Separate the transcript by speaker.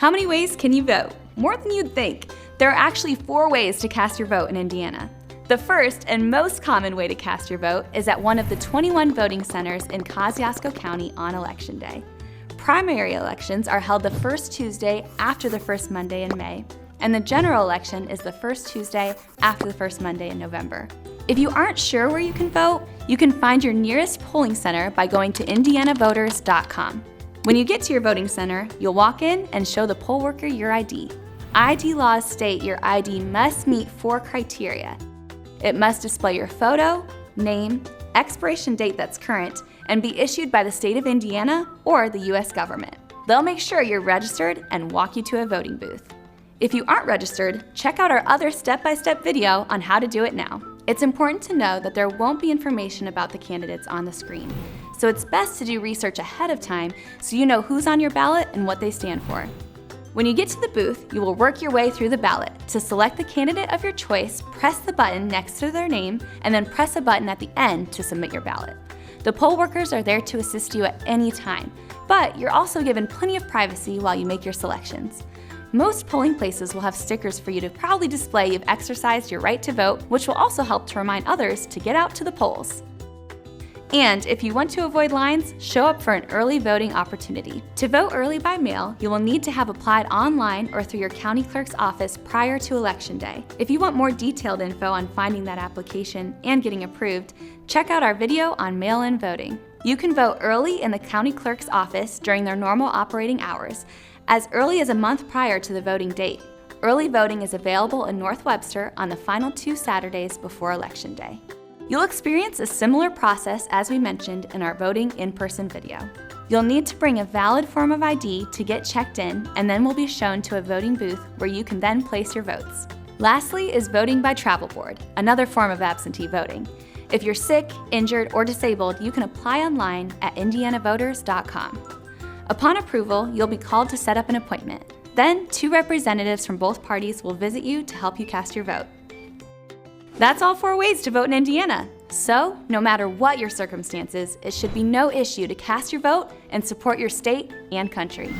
Speaker 1: How many ways can you vote? More than you'd think. There are actually 4 ways to cast your vote in Indiana. The first and most common way to cast your vote is at one of the 21 voting centers in Kosciusko County on Election Day. Primary elections are held the first Tuesday after the first Monday in May, and the general election is the first Tuesday after the first Monday in November. If you aren't sure where you can vote, you can find your nearest polling center by going to indianavoters.com. When you get to your voting center, you'll walk in and show the poll worker your ID. ID laws state your ID must meet 4 criteria. It must display your photo, name, expiration date that's current, and be issued by the state of Indiana or the U.S. government. They'll make sure you're registered and walk you to a voting booth. If you aren't registered, check out our other step-by-step video on how to do it now. It's important to know that there won't be information about the candidates on the screen, so it's best to do research ahead of time so you know who's on your ballot and what they stand for. When you get to the booth, you will work your way through the ballot. To select the candidate of your choice, press the button next to their name and then press a button at the end to submit your ballot. The poll workers are there to assist you at any time, but you're also given plenty of privacy while you make your selections. Most polling places will have stickers for you to proudly display you've exercised your right to vote, which will also help to remind others to get out to the polls. And if you want to avoid lines, show up for an early voting opportunity. To vote early by mail, you will need to have applied online or through your county clerk's office prior to Election Day. If you want more detailed info on finding that application and getting approved, check out our video on mail-in voting. You can vote early in the county clerk's office during their normal operating hours, as early as a month prior to the voting date. Early voting is available in North Webster on the final 2 Saturdays before Election Day. You'll experience a similar process as we mentioned in our voting in-person video. You'll need to bring a valid form of ID to get checked in, and then will be shown to a voting booth where you can then place your votes. Lastly is voting by travel board, another form of absentee voting. If you're sick, injured, or disabled, you can apply online at indianavoters.com. Upon approval, you'll be called to set up an appointment. Then, 2 representatives from both parties will visit you to help you cast your vote. That's all 4 ways to vote in Indiana. So, no matter what your circumstances, it should be no issue to cast your vote and support your state and country.